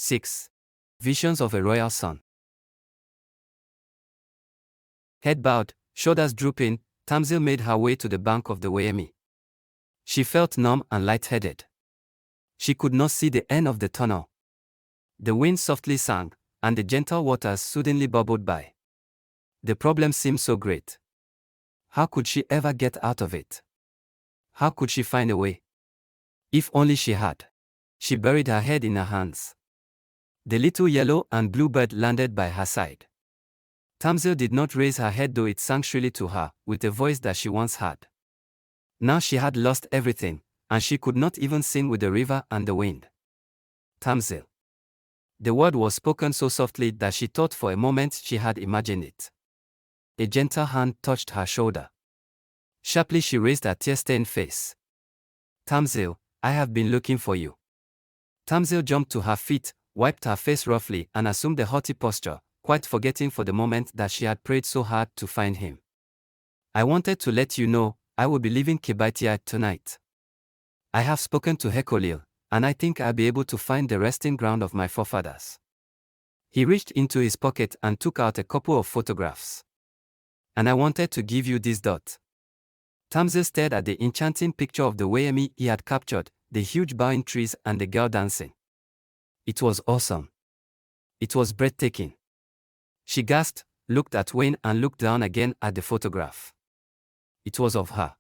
6. Visions of a royal son. Head bowed, shoulders drooping, Tasmil made her way to the bank of the Waimi. She felt numb and lightheaded. She could not see the end of the tunnel. The wind softly sang, and the gentle waters soothingly bubbled by. The problem seemed so great. How could she ever get out of it? How could she find a way? If only she had. She buried her head in her hands. The little yellow and blue bird landed by her side. Tasmil did not raise her head, though it sang shrilly to her, with a voice that she once had. Now she had lost everything, and she could not even sing with the river and the wind. Tasmil. The word was spoken so softly that she thought for a moment she had imagined it. A gentle hand touched her shoulder. Sharply she raised her tear-stained face. Tasmil, I have been looking for you. Tasmil jumped to her feet, wiped her face roughly, and assumed a haughty posture, quite forgetting for the moment that she had prayed so hard to find him. I wanted to let you know, I will be leaving Kibaitia tonight. I have spoken to Hekolil, and I think I'll be able to find the resting ground of my forefathers. He reached into his pocket and took out a couple of photographs. And I wanted to give you this dot. Tasmil stared at the enchanting picture of the Waimi he had captured, the huge bowing trees and the girl dancing. It was awesome. It was breathtaking. She gasped, looked at Wayne and looked down again at the photograph. It was of her.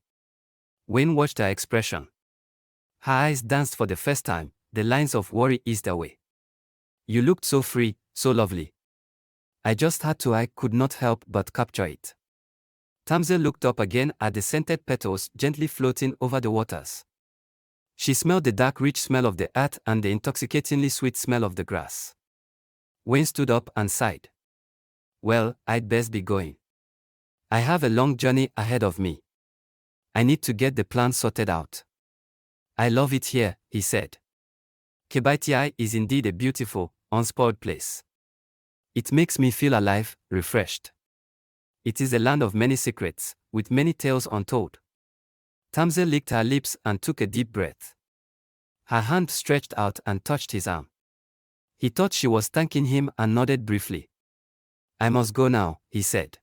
Wayne watched her expression. Her eyes danced for the first time, the lines of worry eased away. You looked so free, so lovely. I just had to, I could not help but capture it. Tasmil looked up again at the scented petals gently floating over the waters. She smelled the dark rich smell of the earth and the intoxicatingly sweet smell of the grass. Wayne stood up and sighed. Well, I'd best be going. I have a long journey ahead of me. I need to get the plans sorted out. I love it here, he said. Kibaitia is indeed a beautiful, unspoiled place. It makes me feel alive, refreshed. It is a land of many secrets, with many tales untold. Tasmil licked her lips and took a deep breath. Her hand stretched out and touched his arm. He thought she was thanking him and nodded briefly. I must go now, he said.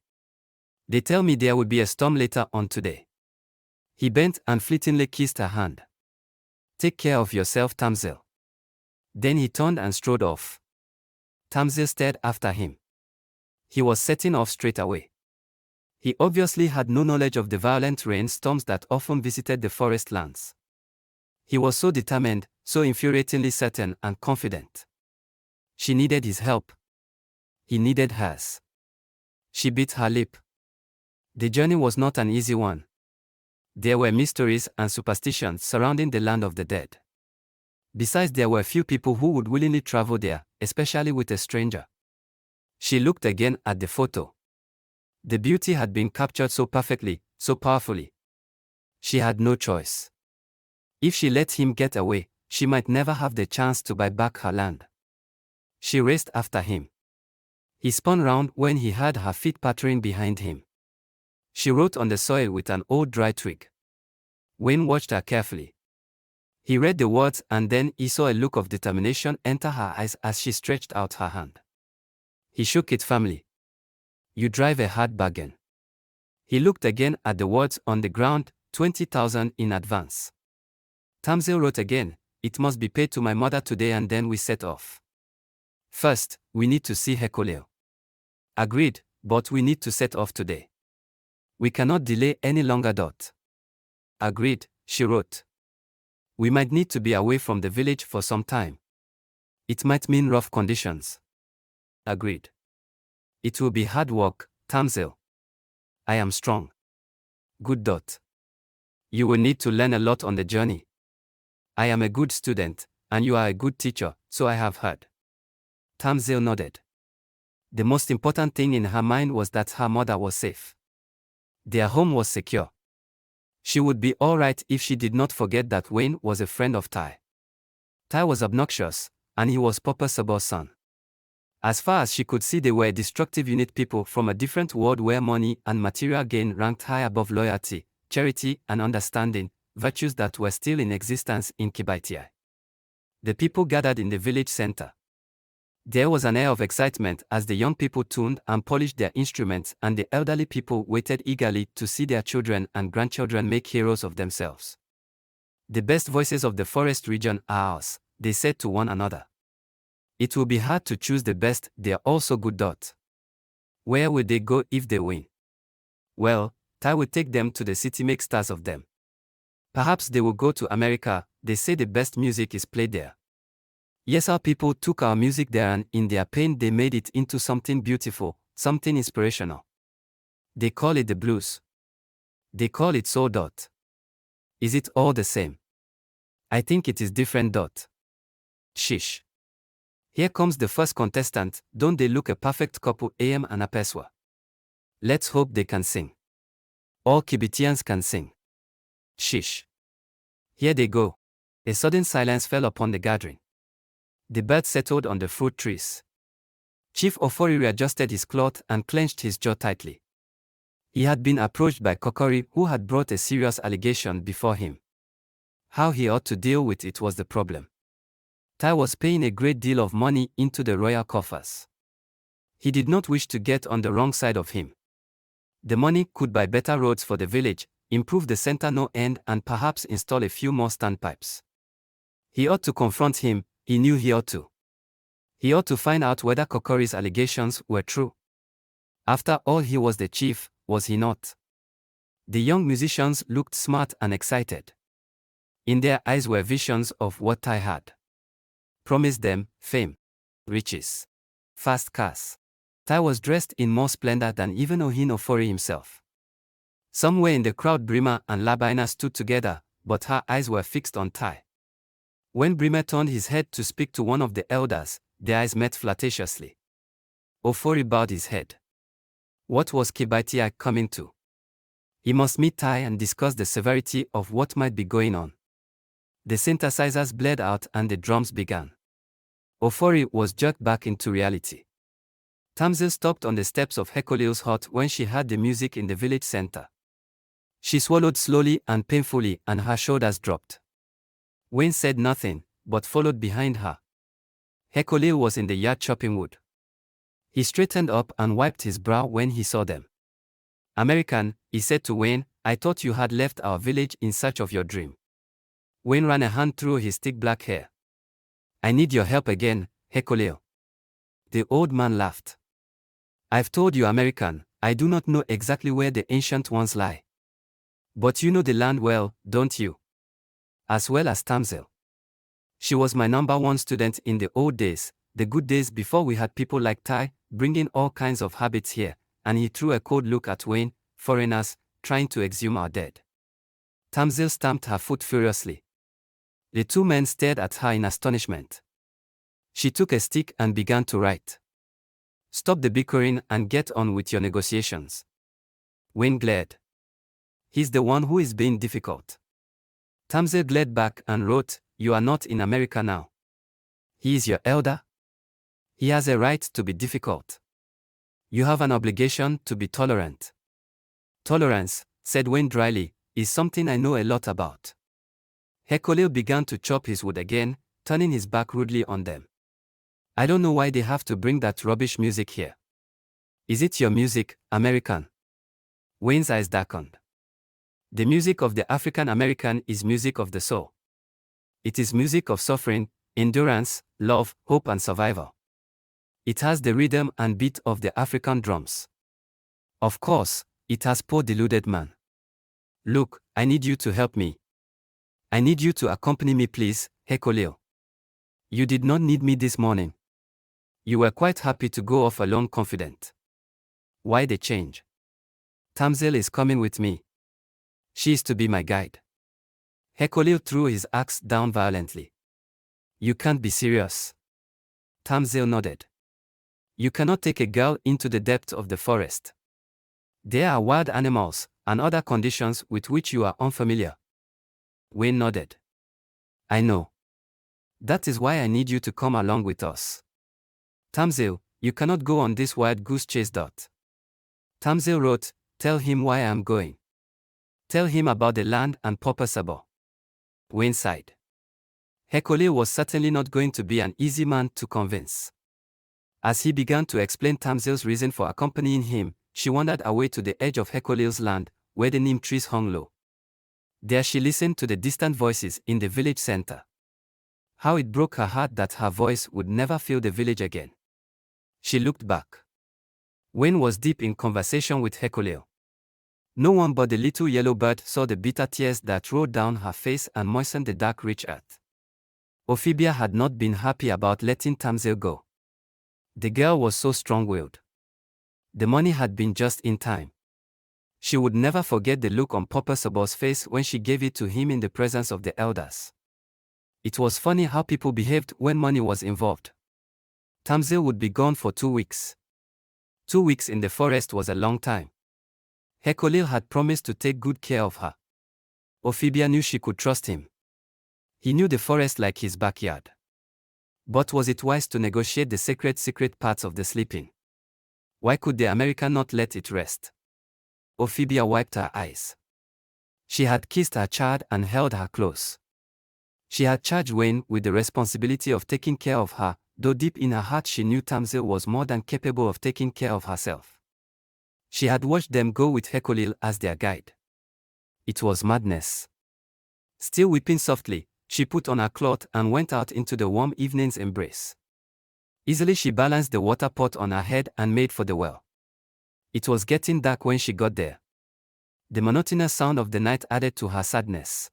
They tell me there will be a storm later on today. He bent and fleetingly kissed her hand. Take care of yourself, Tasmil. Then he turned and strode off. Tasmil stared after him. He was setting off straight away. He obviously had no knowledge of the violent rainstorms that often visited the forest lands. He was so determined, so infuriatingly certain and confident. She needed his help. He needed hers. She bit her lip. The journey was not an easy one. There were mysteries and superstitions surrounding the land of the dead. Besides, there were few people who would willingly travel there, especially with a stranger. She looked again at the photo. The beauty had been captured so perfectly, so powerfully. She had no choice. If she let him get away, she might never have the chance to buy back her land. She raced after him. He spun round when he heard her feet pattering behind him. She wrote on the soil with an old dry twig. Wayne watched her carefully. He read the words and then he saw a look of determination enter her eyes as she stretched out her hand. He shook it firmly. You drive a hard bargain. He looked again at the words on the ground, 20,000 in advance. Tasmil wrote again, it must be paid to my mother today, and then we set off. First, we need to see Hekolil. Agreed, but we need to set off today. We cannot delay any longer. Agreed, she wrote. We might need to be away from the village for some time. It might mean rough conditions. Agreed. It will be hard work, Tasmil. I am strong. Good. You will need to learn a lot on the journey. I am a good student, and you are a good teacher, so I have heard. Tasmil nodded. The most important thing in her mind was that her mother was safe. Their home was secure. She would be all right if she did not forget that Wayne was a friend of Tai. Tai was obnoxious, and he was Papa Sabor's son. As far as she could see, they were destructive unit people from a different world where money and material gain ranked high above loyalty, charity and understanding, virtues that were still in existence in Kibaitia. The people gathered in the village center. There was an air of excitement as the young people tuned and polished their instruments, and the elderly people waited eagerly to see their children and grandchildren make heroes of themselves. The best voices of the forest region are ours, they said to one another. It will be hard to choose the best, they are all so good. Where will they go if they win? Well, Ty will take them to the city, make stars of them. Perhaps they will go to America, they say the best music is played there. Yes, our people took our music there and in their pain they made it into something beautiful, something inspirational. They call it the blues. They call it soul. Is it all the same? I think it is different. Shish. Here comes the first contestant, don't they look a perfect couple, AM and Apeswa? Let's hope they can sing. All Kibitians can sing. Shish. Here they go. A sudden silence fell upon the gathering. The birds settled on the fruit trees. Chief Ofori readjusted his cloth and clenched his jaw tightly. He had been approached by Kokori, who had brought a serious allegation before him. How he ought to deal with it was the problem. Tai was paying a great deal of money into the royal coffers. He did not wish to get on the wrong side of him. The money could buy better roads for the village, improve the center no end, and perhaps install a few more standpipes. He ought to confront him, he knew he ought to. He ought to find out whether Kokori's allegations were true. After all, he was the chief, was he not? The young musicians looked smart and excited. In their eyes were visions of what Tai had promised them: fame, riches, fast cars. Tai was dressed in more splendor than even Ohin Ofori himself. Somewhere in the crowd Brima and Labaina stood together, but her eyes were fixed on Tai. When Brima turned his head to speak to one of the elders, their eyes met flirtatiously. Ofori bowed his head. What was Kibaitia coming to? He must meet Tai and discuss the severity of what might be going on. The synthesizers bled out and the drums began. Ofori was jerked back into reality. Tamzil stopped on the steps of Hekolil's hut when she heard the music in the village center. She swallowed slowly and painfully and her shoulders dropped. Wayne said nothing, but followed behind her. Hekolil was in the yard chopping wood. He straightened up and wiped his brow when he saw them. American, he said to Wayne, I thought you had left our village in search of your dream. Wayne ran a hand through his thick black hair. I need your help again, Hekolil. The old man laughed. I've told you, American, I do not know exactly where the ancient ones lie. But you know the land well, don't you? As well as Tamzil. She was my #1 student in the old days, the good days before we had people like Tai, bringing all kinds of habits here, and he threw a cold look at Wayne, foreigners, trying to exhume our dead. Tamzil stamped her foot furiously. The two men stared at her in astonishment. She took a stick and began to write. Stop the bickering and get on with your negotiations. Wayne glared. He's the one who is being difficult. Tamzil glared back and wrote, You are not in America now. He is your elder. He has a right to be difficult. You have an obligation to be tolerant. Tolerance, said Wayne dryly, is something I know a lot about. Hekolil began to chop his wood again, turning his back rudely on them. I don't know why they have to bring that rubbish music here. Is it your music, American? Wayne's eyes darkened. The music of the African American is music of the soul. It is music of suffering, endurance, love, hope and survival. It has the rhythm and beat of the African drums. Of course, it has poor deluded man. Look, I need you to help me. I need you to accompany me, please, Hekolil. You did not need me this morning. You were quite happy to go off alone confident. Why the change? Tamzil is coming with me. She is to be my guide. Hekolil threw his axe down violently. You can't be serious. Tamzil nodded. You cannot take a girl into the depth of the forest. There are wild animals and other conditions with which you are unfamiliar. Wayne nodded. I know. That is why I need you to come along with us. Tamzil, you cannot go on this wild goose chase. Tamzil wrote, Tell him why I am going. Tell him about the land and Papa Sabo. Wayne sighed. Hekolil was certainly not going to be an easy man to convince. As he began to explain Tamzil's reason for accompanying him, she wandered away to the edge of Hekolil's land, where the neem trees hung low. There she listened to the distant voices in the village center. How it broke her heart that her voice would never fill the village again. She looked back. Wayne was deep in conversation with Hekolil. No one but the little yellow bird saw the bitter tears that rolled down her face and moistened the dark rich earth. Ophibia had not been happy about letting Tamzil go. The girl was so strong-willed. The money had been just in time. She would never forget the look on Papa Sabor's face when she gave it to him in the presence of the elders. It was funny how people behaved when money was involved. Tamzil would be gone for 2 weeks. 2 weeks in the forest was a long time. Hekolil had promised to take good care of her. Ophibia knew she could trust him. He knew the forest like his backyard. But was it wise to negotiate the secret parts of the sleeping? Why could the American not let it rest? Ophibia wiped her eyes. She had kissed her child and held her close. She had charged Wayne with the responsibility of taking care of her, though deep in her heart she knew Tamzil was more than capable of taking care of herself. She had watched them go with Hekolil as their guide. It was madness. Still weeping softly, she put on her cloth and went out into the warm evening's embrace. Easily she balanced the water pot on her head and made for the well. It was getting dark when she got there. The monotonous sound of the night added to her sadness.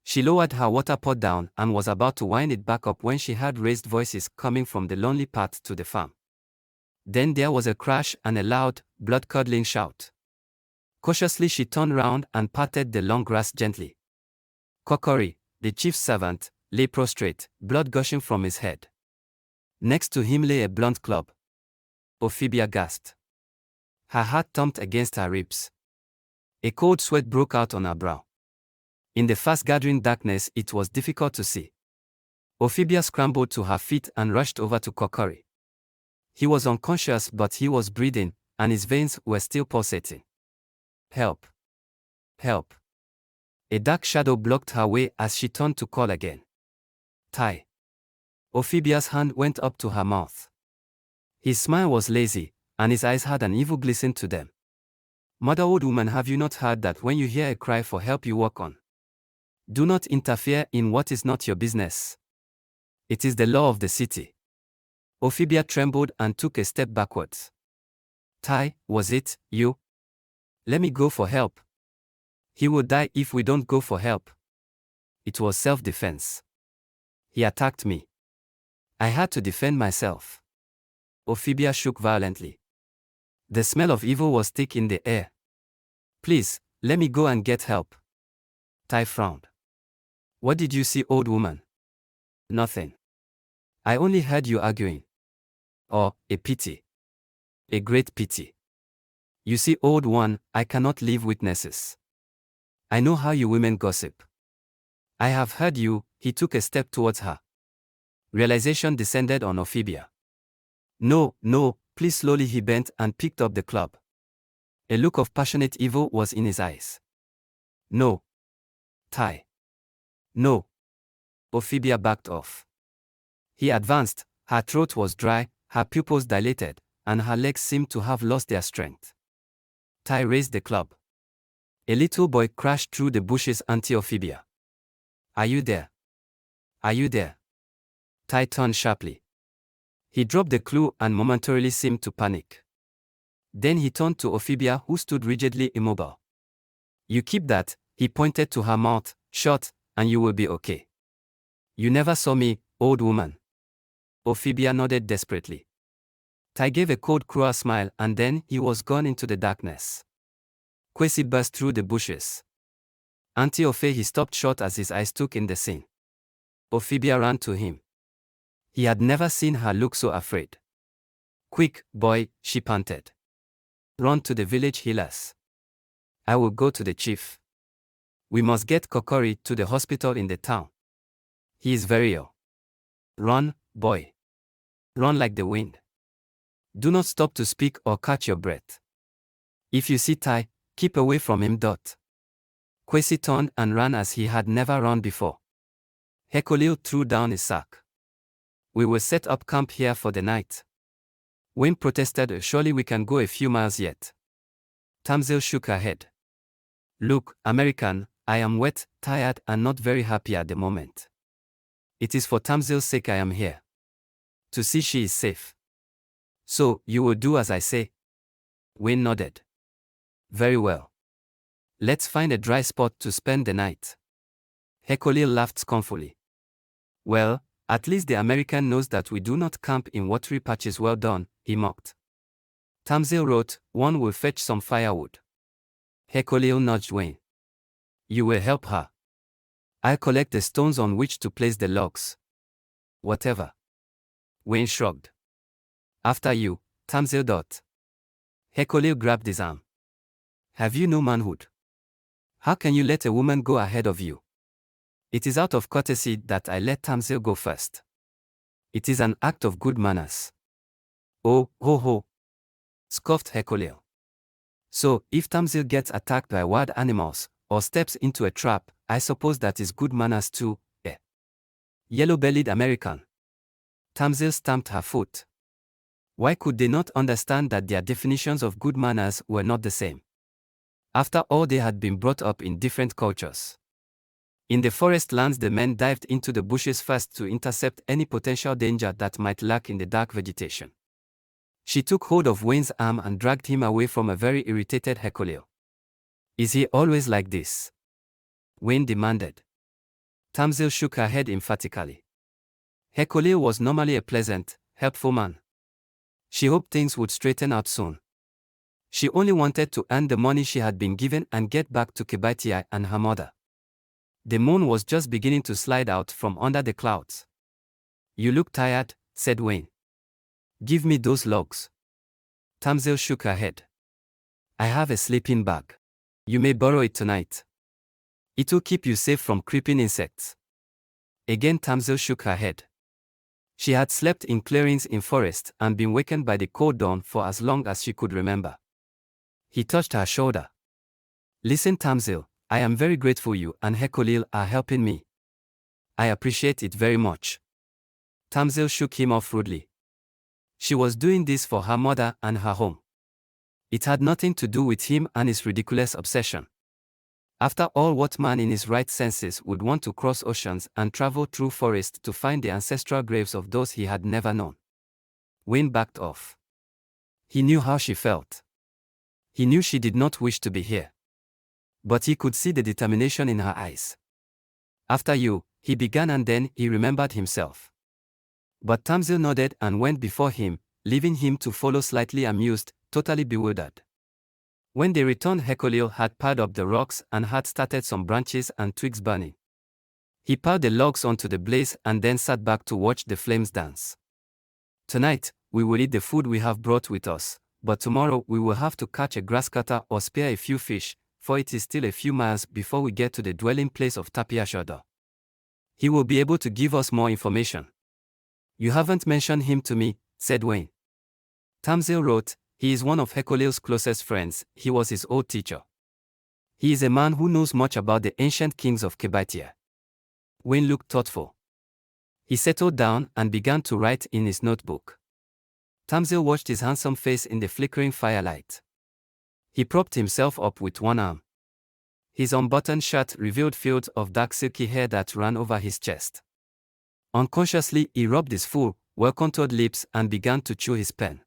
She lowered her water pot down and was about to wind it back up when she heard raised voices coming from the lonely path to the farm. Then there was a crash and a loud, blood-curdling shout. Cautiously she turned round and patted the long grass gently. Kokori, the chief's servant, lay prostrate, blood gushing from his head. Next to him lay a blunt club. Ophibia gasped. Her heart thumped against her ribs. A cold sweat broke out on her brow. In the fast-gathering darkness it was difficult to see. Ophibia scrambled to her feet and rushed over to Kokori. He was unconscious but he was breathing, and his veins were still pulsating. Help! Help! A dark shadow blocked her way as she turned to call again. Tai! Ophibia's hand went up to her mouth. His smile was lazy, and his eyes had an evil glisten to them. Mother, old woman, have you not heard that when you hear a cry for help you walk on? Do not interfere in what is not your business. It is the law of the city. Ophibia trembled and took a step backwards. Tai, was it you? Let me go for help. He will die if we don't go for help. It was self-defense. He attacked me. I had to defend myself. Ophibia shook violently. The smell of evil was thick in the air. Please, let me go and get help. Tai frowned. What did you see, old woman? Nothing. I only heard you arguing. Oh, a pity. A great pity. You see, old one, I cannot leave witnesses. I know how you women gossip. I have heard you. He took a step towards her. Realization descended on Ophibia. No, no, please. Slowly he bent and picked up the club. A look of passionate evil was in his eyes. No. Tai. No. Ophibia backed off. He advanced, her throat was dry, her pupils dilated, and her legs seemed to have lost their strength. Tai raised the club. A little boy crashed through the bushes until Ophibia. Are you there? Are you there? Tai turned sharply. He dropped the clue and momentarily seemed to panic. Then he turned to Ophibia, who stood rigidly immobile. You keep that, he pointed to her mouth, shut, and you will be okay. You never saw me, old woman. Ophibia nodded desperately. Tai gave a cold, cruel smile and then he was gone into the darkness. Kwesi burst through the bushes. Auntie Ophe, he stopped short as his eyes took in the scene. Ophibia ran to him. He had never seen her look so afraid. Quick, boy, she panted. Run to the village healers. I will go to the chief. We must get Kokori to the hospital in the town. He is very ill. Run, boy. Run like the wind. Do not stop to speak or catch your breath. If you see Tai, keep away from him. Kwesi turned and ran as he had never run before. Hekolil threw down his sack. We will set up camp here for the night. Wayne protested, surely we can go a few miles yet. Tamzil shook her head. Look, American, I am wet, tired and not very happy at the moment. It is for Tamzil's sake I am here. To see she is safe. So, you will do as I say? Wayne nodded. Very well. Let's find a dry spot to spend the night. Hekolil laughed scornfully. Well, at least the American knows that we do not camp in watery patches. Well done, he mocked. Tamzil wrote, one will fetch some firewood. Hekolil nudged Wayne. You will help her. I'll collect the stones on which to place the logs. Whatever. Wayne shrugged. After you, Tamzil. Hekolil grabbed his arm. Have you no manhood? How can you let a woman go ahead of you? It is out of courtesy that I let Tamzil go first. It is an act of good manners. Oh, ho ho, scoffed Hekolil. So, if Tamzil gets attacked by wild animals, or steps into a trap, I suppose that is good manners too, eh? Yellow-bellied American. Tamzil stamped her foot. Why could they not understand that their definitions of good manners were not the same? After all, they had been brought up in different cultures. In the forest lands, the men dived into the bushes first to intercept any potential danger that might lurk in the dark vegetation. She took hold of Wayne's arm and dragged him away from a very irritated Hekolil. Is he always like this? Wayne demanded. Tamzil shook her head emphatically. Hekolil was normally a pleasant, helpful man. She hoped things would straighten out soon. She only wanted to earn the money she had been given and get back to Kebatia and her mother. The moon was just beginning to slide out from under the clouds. You look tired, said Wayne. Give me those logs. Tamzil shook her head. I have a sleeping bag. You may borrow it tonight. It will keep you safe from creeping insects. Again Tamzil shook her head. She had slept in clearings in forest and been wakened by the cold dawn for as long as she could remember. He touched her shoulder. Listen, Tamzil, I am very grateful you and Hekolil are helping me. I appreciate it very much. Tamzil shook him off rudely. She was doing this for her mother and her home. It had nothing to do with him and his ridiculous obsession. After all, what man in his right senses would want to cross oceans and travel through forests to find the ancestral graves of those he had never known? Wayne backed off. He knew how she felt. He knew she did not wish to be here. But he could see the determination in her eyes. After you, he began, and then he remembered himself. But Tamzil nodded and went before him, leaving him to follow slightly amused, totally bewildered. When they returned, Hekolil had piled up the rocks and had started some branches and twigs burning. He piled the logs onto the blaze and then sat back to watch the flames dance. Tonight, we will eat the food we have brought with us, but tomorrow we will have to catch a grass cutter or spear a few fish, for it is still a few miles before we get to the dwelling place of Tapiashoda. He will be able to give us more information. You haven't mentioned him to me, said Wayne. Tamzil wrote, he is one of Hekolil's closest friends. He was his old teacher. He is a man who knows much about the ancient kings of Kebatia. Wayne looked thoughtful. He settled down and began to write in his notebook. Tamzil watched his handsome face in the flickering firelight. He propped himself up with one arm. His unbuttoned shirt revealed fields of dark silky hair that ran over his chest. Unconsciously, he rubbed his full, well-contoured lips and began to chew his pen.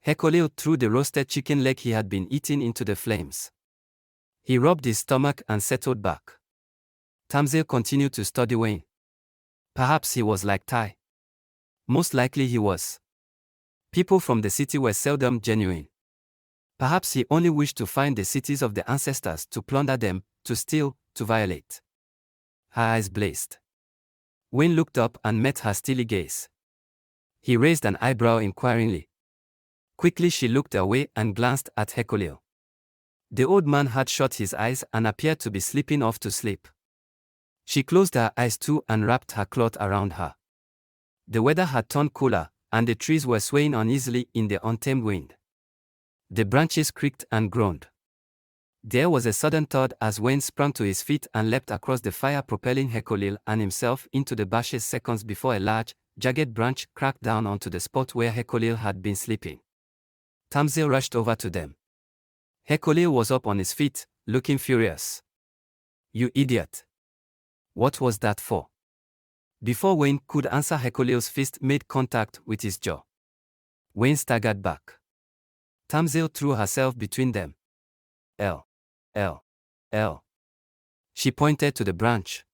Hekolil threw the roasted chicken leg he had been eating into the flames. He rubbed his stomach and settled back. Tamzil continued to study Wayne. Perhaps he was like Ty. Most likely he was. People from the city were seldom genuine. Perhaps he only wished to find the cities of the ancestors, to plunder them, to steal, to violate. Her eyes blazed. Wayne looked up and met her steely gaze. He raised an eyebrow inquiringly. Quickly she looked away and glanced at Hekolil. The old man had shut his eyes and appeared to be sleeping off to sleep. She closed her eyes too and wrapped her cloth around her. The weather had turned cooler, and the trees were swaying uneasily in the untamed wind. The branches creaked and groaned. There was a sudden thud as Wayne sprang to his feet and leapt across the fire, propelling Hekolil and himself into the bushes seconds before a large, jagged branch cracked down onto the spot where Hekolil had been sleeping. Tasmil rushed over to them. Hekolil was up on his feet, looking furious. "You idiot! What was that for?" Before Wayne could answer, Hekolil's fist made contact with his jaw. Wayne staggered back. Tasmil threw herself between them. L. She pointed to the branch.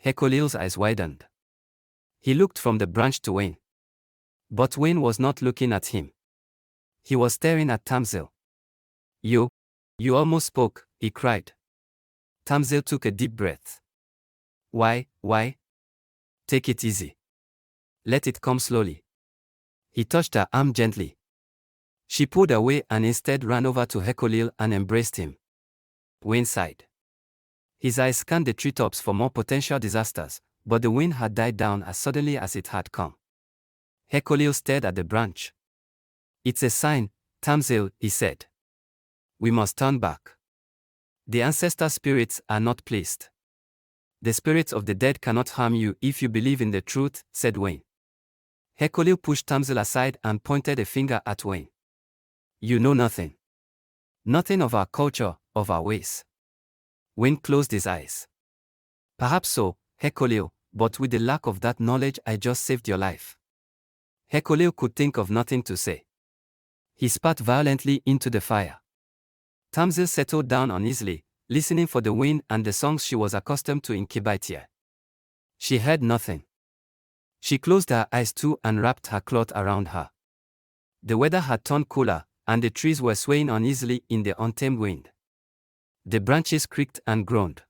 Hekolil's eyes widened. He looked from the branch to Wayne. But Wayne was not looking at him. He was staring at Tasmil. You almost spoke," he cried. Tasmil took a deep breath. Why? Take it easy. Let it come slowly." He touched her arm gently. She pulled away and instead ran over to Hekolil and embraced him. Wayne sighed. His eyes scanned the treetops for more potential disasters, but the wind had died down as suddenly as it had come. Hekolil stared at the branch. "It's a sign, Tasmil," he said. "We must turn back. The ancestor spirits are not pleased. The spirits of the dead cannot harm you if you believe in the truth," said Wayne. Hekolil pushed Tasmil aside and pointed a finger at Wayne. "You know nothing. Nothing of our culture, of our ways." Wayne closed his eyes. "Perhaps so, Hekolil, but with the lack of that knowledge I just saved your life." Hekolil could think of nothing to say. He spat violently into the fire. Tasmil settled down uneasily, listening for the wind and the songs she was accustomed to in Kibitia. She heard nothing. She closed her eyes too and wrapped her cloth around her. The weather had turned cooler, and the trees were swaying uneasily in the untamed wind. The branches creaked and groaned.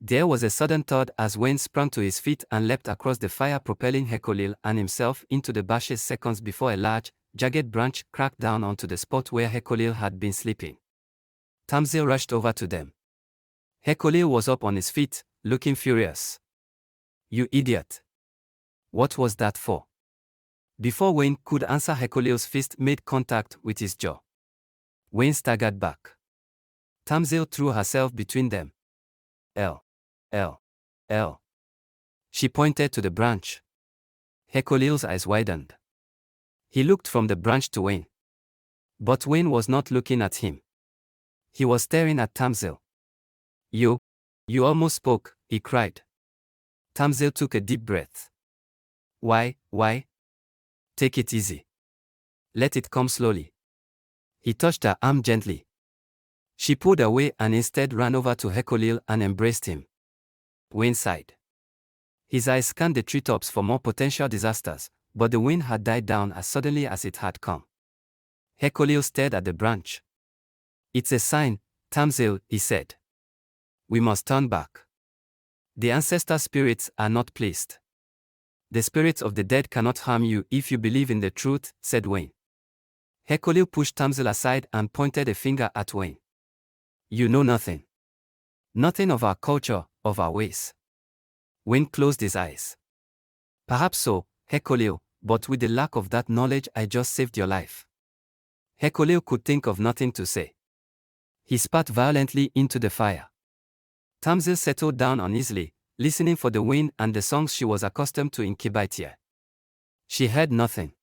There was a sudden thud as Wayne sprang to his feet and leapt across the fire, propelling Hekolil and himself into the bushes seconds before a large, jagged branch cracked down onto the spot where Hekolil had been sleeping. Tasmil rushed over to them. Hekolil was up on his feet, looking furious. "You idiot! What was that for?" Before Wayne could answer, Hekolil's fist made contact with his jaw. Wayne staggered back. Tasmil threw herself between them. L. She pointed to the branch. Hekolil's eyes widened. He looked from the branch to Wayne. But Wayne was not looking at him. He was staring at Tasmil. You almost spoke," he cried. Tasmil took a deep breath. Why? Take it easy. Let it come slowly. He touched her arm gently. She pulled away and instead ran over to Hekolil and embraced him. Wayne sighed. His eyes scanned the treetops for more potential disasters, but the wind had died down as suddenly as it had come. Hekolil stared at the branch. "It's a sign, Tasmil," he said. "We must turn back. The ancestor spirits are not pleased. The spirits of the dead cannot harm you if you believe in the truth," said Wayne. Hekolil pushed Tasmil aside and pointed a finger at Wayne. "You know nothing. Nothing of our culture, of our ways." Wayne closed his eyes. "Perhaps so, Hekolil, but with the lack of that knowledge I just saved your life." Hekolil could think of nothing to say. He spat violently into the fire. Tasmil settled down uneasily, listening for the wind and the songs she was accustomed to in Kibitia. She heard nothing.